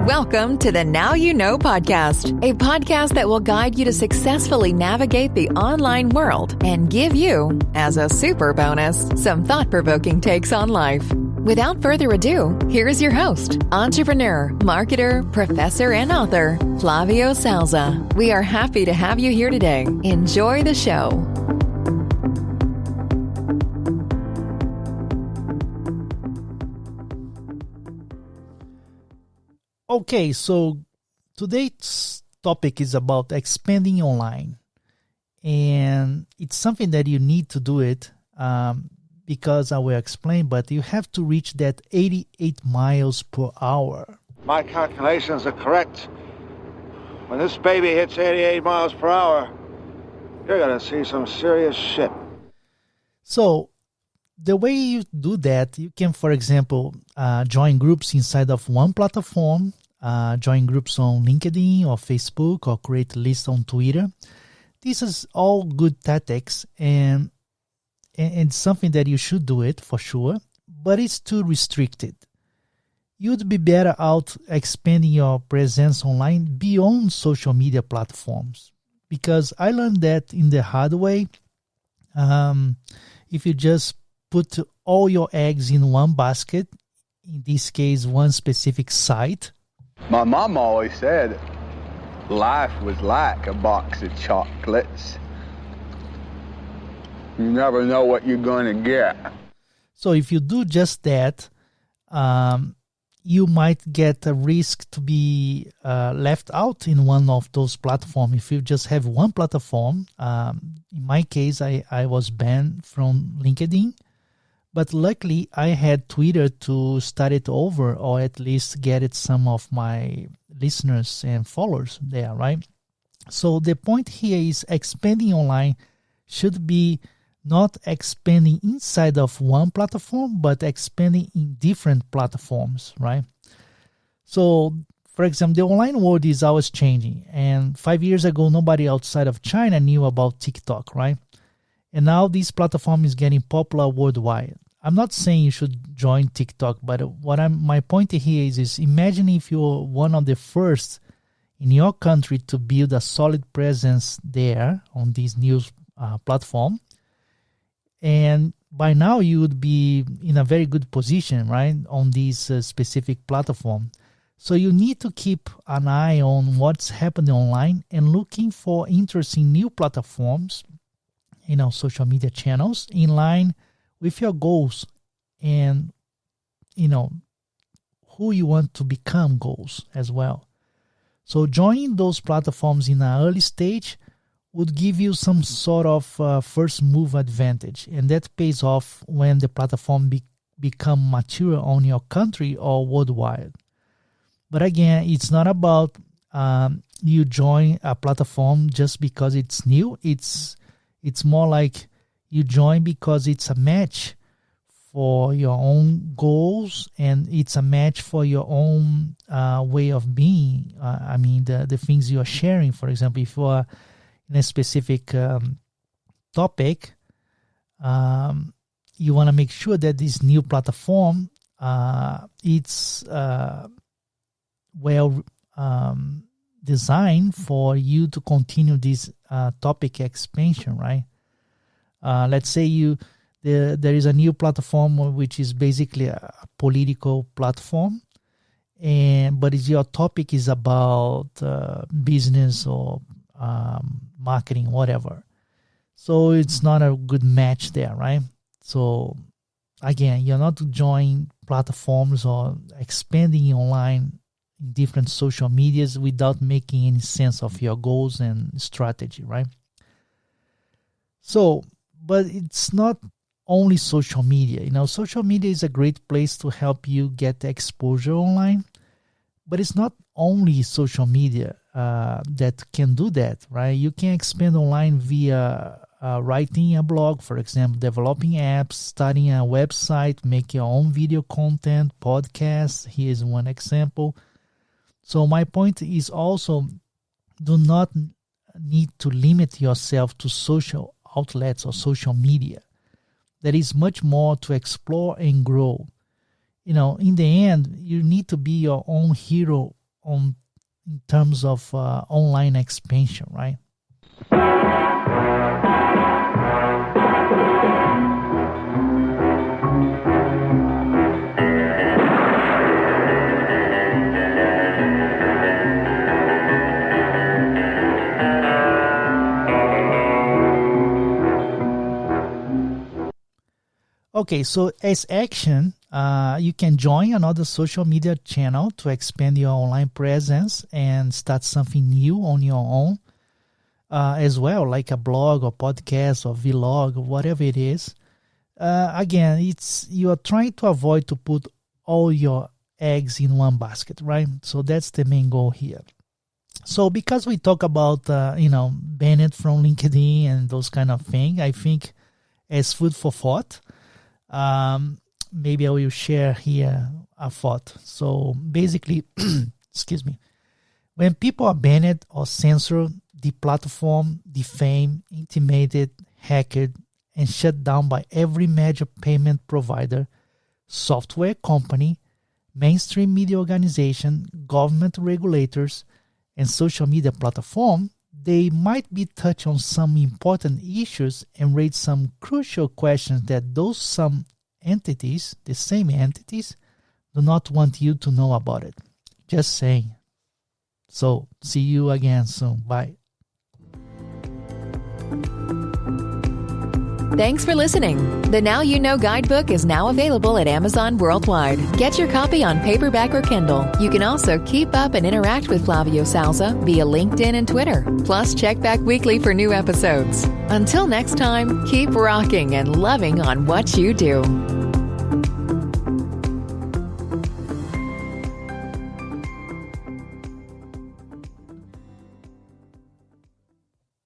Welcome to the Now You Know podcast, a podcast that will guide you to successfully navigate the online world and give you, as a super bonus, some thought-provoking takes on life. Without further ado, here is your host, entrepreneur, marketer, professor, and author, Flavio Salza. We are happy to have you here today. Enjoy the show. Okay, so today's topic is about expanding online, and it's something that you need to do it because I will explain, but you have to reach that 88 miles per hour. My calculations are correct. When this baby hits 88 miles per hour, you're going to see some serious shit. So the way you do that, you can, for example, join groups inside of one platform, join groups on LinkedIn or Facebook, or create lists on Twitter. This is all good tactics, and something that you should do it for sure, but it's too restricted. You'd be better out expanding your presence online beyond social media platforms, because I learned that in the hard way. If you just put all your eggs in one basket, in this case, one specific site. My mom always said life was like a box of chocolates. You never know what you're going to get. So if you do just that, you might get a risk to be left out in one of those platforms. If you just have one platform, in my case, I was banned from LinkedIn. But luckily, I had Twitter to start it over, or at least get it some of my listeners and followers there, right? So the point here is expanding online should be not expanding inside of one platform, but expanding in different platforms, right? So, for example, the online world is always changing. And 5 years ago, nobody outside of China knew about TikTok, right? And now this platform is getting popular worldwide. I'm not saying you should join TikTok, but my point here is imagine if you're one of the first in your country to build a solid presence there on this new platform. And by now you would be in a very good position, right, on this specific platform. So you need to keep an eye on what's happening online and looking for interesting new platforms, social media channels in line with your goals and, who you want to become goals as well. So joining those platforms in an early stage would give you some sort of first move advantage, and that pays off when the platform become mature on your country or worldwide. But again, it's not about you join a platform just because it's new. It's more like you join because it's a match for your own goals, and it's a match for your own way of being. The things you are sharing. For example, if you are in a specific topic, you want to make sure that this new platform it's well designed for you to continue this topic expansion, right? Let's say there is a new platform which is basically a political platform, but your topic is about business or marketing, whatever. So it's not a good match there, right? So again, you're not joining platforms or expanding online in different social medias without making any sense of your goals and strategy, right? So, but it's not only social media. Social media is a great place to help you get exposure online, but it's not only social media that can do that, right? You can expand online via writing a blog, for example, developing apps, starting a website, make your own video content, podcasts. Here's one example. So my point is also, do not need to limit yourself to social outlets or social media. There is much more to explore and grow. In the end, you need to be your own hero in terms of online expansion, right? Okay, so as action, you can join another social media channel to expand your online presence and start something new on your own as well, like a blog or podcast or vlog or whatever it is. Again, you are trying to avoid to put all your eggs in one basket, right? So that's the main goal here. So because we talk about, banned from LinkedIn and those kind of things, I think as food for thought, maybe I will share here a thought. So basically, excuse me, when people are banned or censored, deplatformed, defamed, intimidated, hacked, and shut down by every major payment provider, software company, mainstream media organization, government regulators, and social media platform, they might be touch on some important issues and raise some crucial questions that those the same entities, do not want you to know about it. Just saying. So, see you again soon. Bye. Thanks for listening. The Now You Know guidebook is now available at Amazon worldwide. Get your copy on paperback or Kindle. You can also keep up and interact with Flavio Salza via LinkedIn and Twitter. Plus, check back weekly for new episodes. Until next time, keep rocking and loving on what you do.